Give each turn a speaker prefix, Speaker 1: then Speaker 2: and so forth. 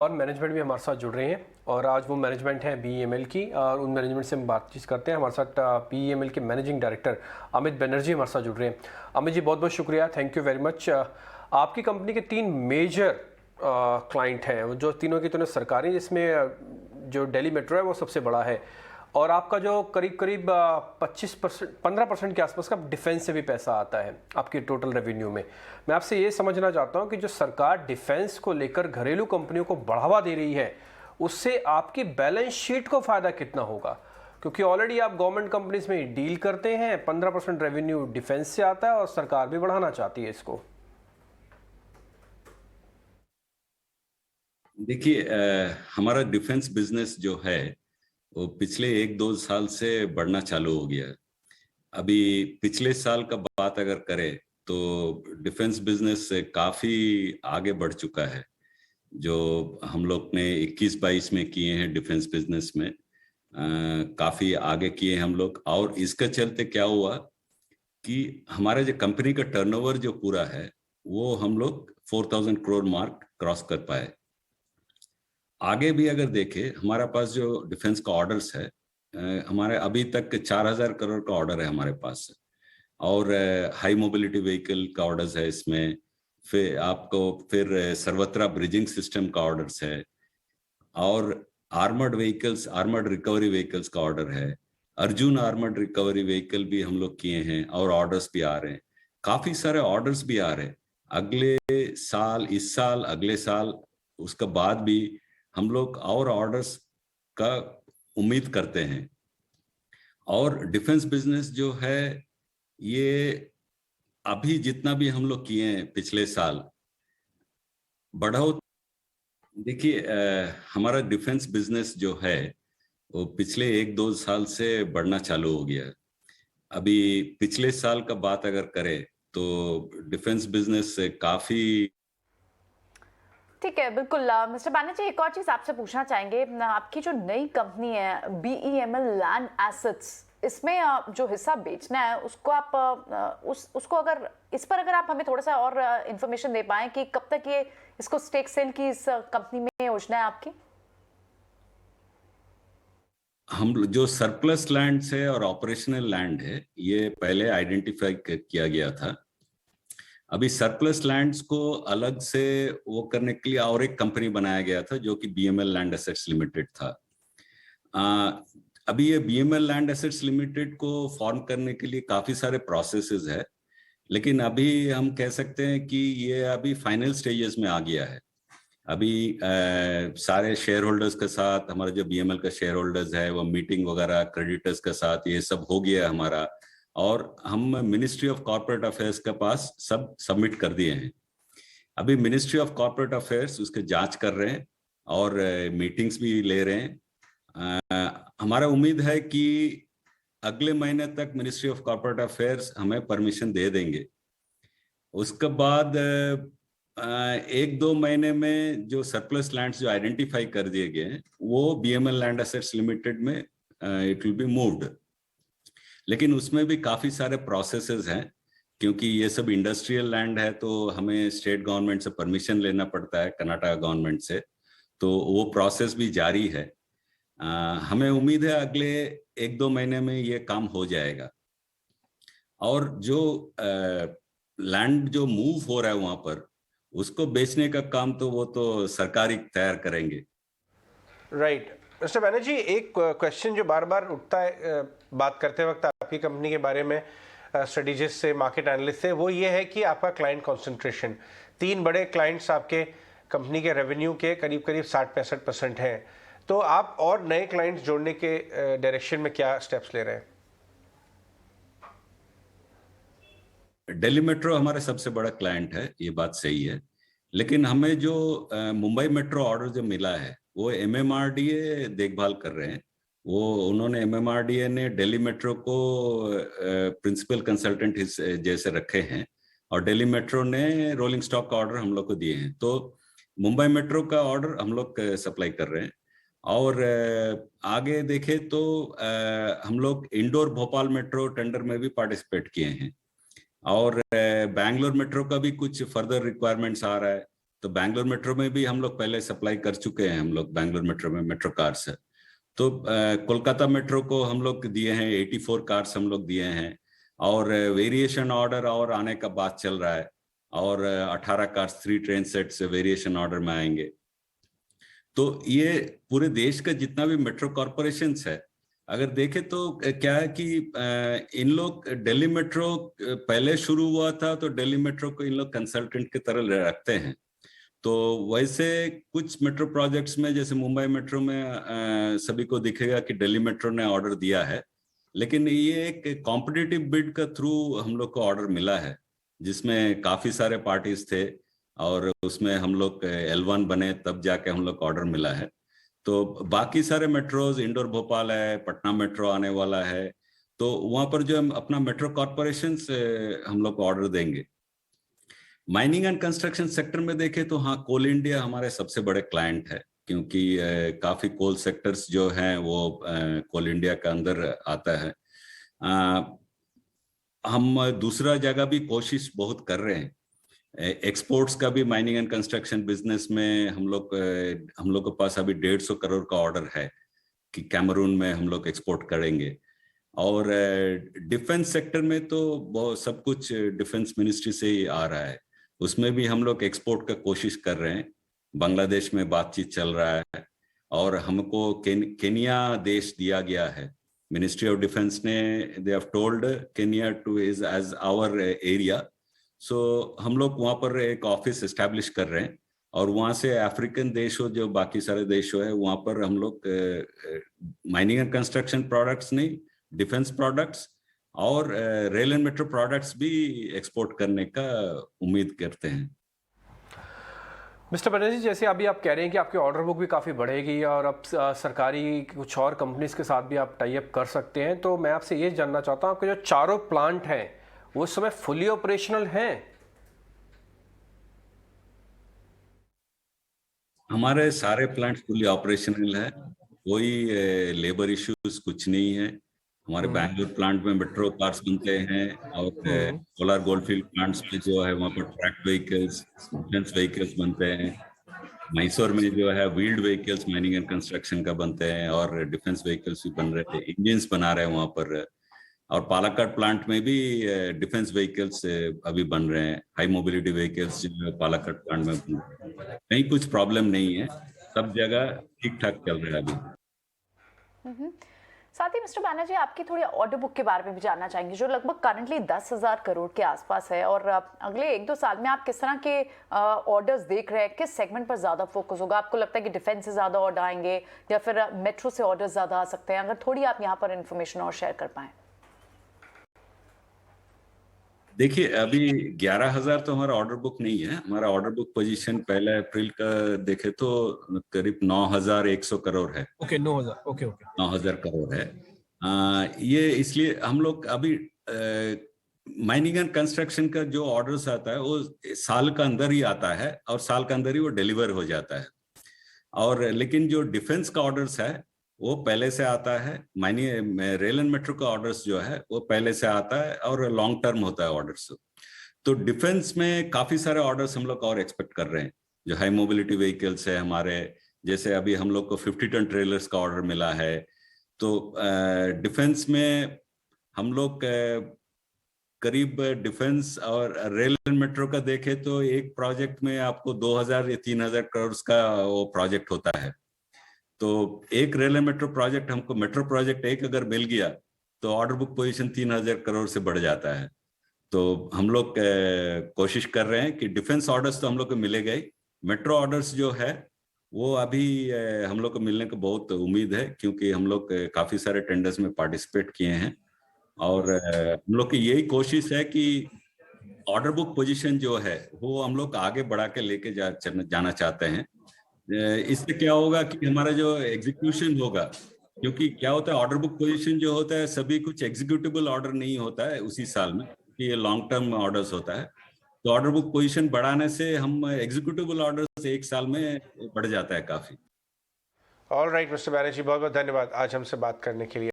Speaker 1: और मैनेजमेंट भी हमारे साथ जुड़ रहे हैं और आज वो मैनेजमेंट है BEML की और उन मैनेजमेंट से हम बातचीत करते हैं। हमारे साथ BEML के मैनेजिंग डायरेक्टर अमित बनर्जी हमारे साथ जुड़ रहे हैं। अमित जी बहुत बहुत शुक्रिया, थैंक यू वेरी मच। आपकी कंपनी के 3 मेजर क्लाइंट हैं, जो तीनों की तीनों सरकारी, जिसमें जो दिल्ली मेट्रो है वो सबसे बड़ा है और आपका जो करीब करीब 25% 15% के आसपास का डिफेंस से भी पैसा आता है आपकी टोटल रेवेन्यू में। मैं आपसे ये समझना चाहता हूँ कि जो सरकार डिफेंस को लेकर घरेलू कंपनियों को बढ़ावा दे रही है, उससे आपकी बैलेंस शीट को फ़ायदा कितना होगा? क्योंकि ऑलरेडी आप गवर्नमेंट कंपनीज में डील करते हैं, 15% रेवेन्यू डिफेंस से आता है और सरकार भी बढ़ाना चाहती है इसको।
Speaker 2: देखिए, हमारा डिफेंस बिजनेस जो है वो पिछले 1-2 साल से बढ़ना चालू हो गया है। अभी पिछले साल का बात अगर करें तो डिफेंस बिजनेस से काफी आगे बढ़ चुका है। जो हम लोग ने 21-22 में किए हैं डिफेंस बिजनेस में, काफी आगे किए हम लोग। और इसके चलते क्या हुआ कि हमारा जो कंपनी का टर्नओवर जो पूरा है वो हम लोग 4000 करोड़ मार्क क्रॉस कर पाए। आगे भी अगर देखें, हमारा पास जो डिफेंस का ऑर्डर्स है, हमारे अभी तक 4000 करोड़ का ऑर्डर है हमारे पास। और हाई मोबिलिटी व्हीकल का ऑर्डर्स है इसमें। फिर सर्वत्रा ब्रिजिंग सिस्टम का ऑर्डर्स है। और armoured vehicles, armoured recovery vehicles का ऑर्डर है। अर्जुन आर्मर्ड रिकवरी व्हीकल भी हम लोग किए हैं और ऑर्डर्स भी आ रहे हैं। काफी सारे ऑर्डर्स भी आ रहे हैं अगले साल, इस साल, अगले साल, उसके बाद भी हम लोग और ऑर्डर्स का उम्मीद करते हैं। और डिफेंस बिजनेस जो है ये अभी जितना भी हम लोग किए हैं पिछले साल बढ़ो। देखिए, हमारा डिफेंस बिजनेस जो है वो पिछले 1-2 साल से बढ़ना चालू हो गया है। अभी पिछले साल का बात अगर करें तो डिफेंस बिजनेस से काफी।
Speaker 3: ठीक है, बिल्कुल। मिस्टर बैनर्जी, एक और चीज़ आपसे पूछना चाहेंगे। आपकी जो नई कंपनी है BEML लैंड एसेट्स, इसमें जो हिस्सा बेचना है उसको आप उसको अगर इस पर अगर आप हमें थोड़ा सा और इंफॉर्मेशन दे पाएं कि कब तक ये इसको स्टेक सेल की इस कंपनी में योजना है आपकी।
Speaker 2: हम जो सरप्लस लैंड है और ऑपरेशनल लैंड है ये पहले आइडेंटिफाई किया गया था। अभी सरप्लस लैंड्स को अलग से वो करने के लिए और एक कंपनी बनाया गया था जो कि BML लैंड एसेट्स लिमिटेड था। अभी ये BML लैंड एसेट्स लिमिटेड को फॉर्म करने के लिए काफी सारे प्रोसेसेस है, लेकिन अभी हम कह सकते हैं कि ये अभी फाइनल स्टेजेस में आ गया है। अभी सारे शेयर होल्डर्स के साथ, हमारा जो BML का शेयर होल्डर्स है वो मीटिंग वगैरह क्रेडिटर्स के साथ ये सब हो गया है हमारा। और हम मिनिस्ट्री ऑफ कॉर्पोरेट अफेयर्स के पास सब सबमिट कर दिए हैं। अभी मिनिस्ट्री ऑफ कॉर्पोरेट अफेयर्स उसके जांच कर रहे हैं और मीटिंग्स भी ले रहे हैं। हमारा उम्मीद है कि अगले महीने तक मिनिस्ट्री ऑफ कॉर्पोरेट अफेयर्स हमें परमिशन दे देंगे। उसके बाद 1-2 महीने में जो सरप्लस लैंड्स जो आइडेंटिफाई कर दिए गए हैं वो BML लैंड एसेट्स लिमिटेड में इट विल बी मूव्ड। लेकिन उसमें भी काफी सारे प्रोसेसेस हैं, क्योंकि ये सब इंडस्ट्रियल लैंड है तो हमें स्टेट गवर्नमेंट से परमिशन लेना पड़ता है, कर्नाटक गवर्नमेंट से। तो वो प्रोसेस भी जारी है। हमें उम्मीद है अगले 1-2 महीने में ये काम हो जाएगा। और जो लैंड जो मूव हो रहा है वहां पर, उसको बेचने का काम तो वो तो सरकार ही तैयार करेंगे।
Speaker 1: राइट मिस्टर बैनर्जी, एक क्वेश्चन जो बार बार उठता है बात करते वक्त आपकी कंपनी के बारे में, स्ट्रेटेजिस्ट से, मार्केट एनालिस्ट से, वो ये है कि आपका क्लाइंट कंसंट्रेशन, 3 बड़े क्लाइंट्स आपके कंपनी के रेवेन्यू के करीब करीब 60-65% हैं। तो आप और नए क्लाइंट्स जोड़ने के डायरेक्शन में क्या स्टेप्स ले रहे हैं?
Speaker 2: दिल्ली मेट्रो हमारा सबसे बड़ा क्लाइंट है, ये बात सही है। लेकिन हमें जो मुंबई मेट्रो ऑर्डर जो मिला है वो MMRDA देखभाल कर रहे हैं। वो उन्होंने MMRDA ने दिल्ली मेट्रो को प्रिंसिपल कंसल्टेंट जैसे रखे हैं और दिल्ली मेट्रो ने रोलिंग स्टॉक का ऑर्डर हम लोग को दिए हैं। तो मुंबई मेट्रो का ऑर्डर हम लोग सप्लाई कर रहे हैं। और आगे देखें तो हम लोग इंदौर भोपाल मेट्रो टेंडर में भी पार्टिसिपेट किए हैं। और बैंगलोर मेट्रो का भी कुछ फर्दर रिक्वायरमेंट्स आ रहा है। तो बैंगलोर मेट्रो में भी हम लोग पहले सप्लाई कर चुके हैं, हम लोग बैंगलोर मेट्रो में मेट्रो कार्स है। तो कोलकाता मेट्रो को हम लोग दिए हैं 84 कार्स हम लोग दिए हैं, और वेरिएशन ऑर्डर और आने का बात चल रहा है, और 18 कार्स 3 ट्रेन सेट से वेरिएशन ऑर्डर में आएंगे। तो ये पूरे देश का जितना भी मेट्रो कॉरपोरेशंस है, अगर देखें तो क्या है कि इन लोग दिल्ली मेट्रो पहले शुरू हुआ था, तो दिल्ली मेट्रो को इन लोग कंसल्टेंट की तरह रखते हैं। तो वैसे कुछ मेट्रो प्रोजेक्ट्स में, जैसे मुंबई मेट्रो में सभी को दिखेगा कि दिल्ली मेट्रो ने ऑर्डर दिया है, लेकिन ये एक कॉम्पिटिटिव बिड का थ्रू हम लोग को ऑर्डर मिला है, जिसमें काफी सारे पार्टीज थे, और उसमें हम लोग L1 बने, तब जाके हम लोग को ऑर्डर मिला है। तो बाकी सारे मेट्रोज, इंदौर भोपाल है, पटना मेट्रो आने वाला है, तो वहां पर जो हम अपना मेट्रो कॉरपोरेशन से हम लोग को ऑर्डर देंगे। माइनिंग एंड कंस्ट्रक्शन सेक्टर में देखें तो हाँ, कोल इंडिया हमारे सबसे बड़े क्लाइंट है, क्योंकि काफी कोल सेक्टर्स जो हैं वो कोल इंडिया के अंदर आता है। हम दूसरा जगह भी कोशिश बहुत कर रहे हैं, एक्सपोर्ट्स का भी। माइनिंग एंड कंस्ट्रक्शन बिजनेस में हम लोग के पास अभी 150 करोड़ का ऑर्डर है कि कैमरून में हम लोग एक्सपोर्ट करेंगे। और डिफेंस सेक्टर में तो बहुत सब कुछ डिफेंस मिनिस्ट्री से ही आ रहा है, उसमें भी हम लोग एक्सपोर्ट का कोशिश कर रहे हैं। बांग्लादेश में बातचीत चल रहा है, और हमको केनिया देश दिया गया है। मिनिस्ट्री ऑफ डिफेंस ने they have told Kenya to is as our area, so हम लोग वहाँ पर एक ऑफिस एस्टैब्लिश कर रहे हैं, और वहाँ से अफ्रीकन देश हो, जो बाकी सारे देश हो है, वहाँ पर हम लोग माइनिंग एंड कंस्ट्रक्शन प्रोडक्ट्स नहीं, डिफेंस प्रोडक्ट्स और रेल एंड मेट्रो प्रोडक्ट्स भी एक्सपोर्ट करने का उम्मीद करते हैं।
Speaker 1: मिस्टर बनर्जी, जैसे अभी आप कह रहे हैं कि आपकी ऑर्डर बुक भी काफ़ी बढ़ेगी, और अब सरकारी कुछ और कंपनीज के साथ भी आप टाई अप कर सकते हैं, तो मैं आपसे ये जानना चाहता हूँ, आपके जो चारों प्लांट हैं वो इस समय फुली ऑपरेशनल हैं?
Speaker 2: हमारे सारे प्लांट फुली ऑपरेशनल है, कोई लेबर इश्यूज कुछ नहीं है। हमारे बैंगलोर प्लांट में मेट्रो कार्स बनते हैं, और सोलर गोल्डफील्ड प्लांट्स में जो है वहाँ पर ट्रैक व्हीकल्स, डिफेंस व्हीकल्स बनते हैं। मैसूर में जो है wheeled vehicles mining and construction का बनते हैं, और डिफेंस व्हीकल्स भी बन रहे हैं, इंजिन्स बना रहे हैं वहाँ पर। और पालाकाड प्लांट में भी डिफेंस व्हीकल्स अभी बन रहे हैं, हाई मोबिलिटी व्हीकल्स जो पालाकाड प्लांट में बन रहे हैं। कहीं कुछ प्रॉब्लम नहीं है, सब जगह ठीक ठाक चल रहा है अभी।
Speaker 3: साथ ही मिस्टर बैनर्जी, आपकी थोड़ी ऑर्डर बुक के बारे में भी जानना चाहेंगे, जो लगभग करंटली 10,000 करोड़ के आसपास है, और अगले 1-2 साल में आप किस तरह के ऑर्डर्स देख रहे हैं? किस सेगमेंट पर ज्यादा फोकस होगा? आपको लगता है कि डिफेंस से ज्यादा ऑर्डर आएंगे, या फिर मेट्रो से ऑर्डर ज्यादा आ सकते हैं? अगर थोड़ी आप यहाँ पर इंफॉर्मेशन और शेयर कर पाए।
Speaker 2: देखिए, अभी 11,000 तो हमारा ऑर्डर बुक नहीं है। हमारा ऑर्डर बुक पोजीशन पहले अप्रैल का देखे तो करीब 9,100 करोड़ है।
Speaker 1: ओके, 9,000, ओके
Speaker 2: 9,000 करोड़ है। ये इसलिए हम लोग अभी माइनिंग एंड कंस्ट्रक्शन का जो ऑर्डर्स आता है वो साल का अंदर ही आता है, और साल का अंदर ही वो डिलीवर हो जाता है। और लेकिन जो डिफेंस का ऑर्डर्स है वो पहले से आता है। रेल एंड मेट्रो का ऑर्डर्स जो है वो पहले से आता है, और लॉन्ग टर्म होता है ऑर्डर्स। तो डिफेंस में काफी सारे ऑर्डर्स हम लोग और एक्सपेक्ट कर रहे हैं। जो हाई मोबिलिटी व्हीकल्स है हमारे, जैसे अभी हम लोग को 50 टन ट्रेलर्स का ऑर्डर मिला है। तो डिफेंस में हम लोग करीब डिफेंस और रेल एंड मेट्रो का देखें तो एक प्रोजेक्ट में आपको 2,000 या 3,000 करोड़ का वो प्रोजेक्ट होता है। तो एक रेल एंड मेट्रो प्रोजेक्ट, हमको मेट्रो प्रोजेक्ट एक अगर मिल गया तो ऑर्डर बुक पोजीशन 3,000 करोड़ से बढ़ जाता है। तो हम लोग कोशिश कर रहे हैं कि डिफेंस ऑर्डर्स तो हम लोग को मिलेगा ही, मेट्रो ऑर्डर्स जो है वो अभी हम लोग को मिलने को बहुत उम्मीद है, क्योंकि हम लोग काफी सारे टेंडर्स में पार्टिसिपेट किए हैं। और हम लोग की यही कोशिश है कि ऑर्डर बुक पोजीशन जो है वो हम लोग आगे बढ़ा के लेके जाना चाहते हैं। इससे क्या होगा कि हमारा जो एग्जीक्यूशन होगा, क्योंकि क्या होता है ऑर्डर बुक पोजीशन जो होता है सभी कुछ एग्जीक्यूटिबल ऑर्डर नहीं होता है उसी साल में, कि ये लॉन्ग टर्म ऑर्डर्स होता है। तो ऑर्डर बुक पोजीशन बढ़ाने से हम एग्जीक्यूटिबल ऑर्डर्स एक साल में बढ़ जाता है काफी।
Speaker 1: ऑल राइट मिस्टर बैनर्जी, बहुत बहुत धन्यवाद आज हमसे बात करने के लिए।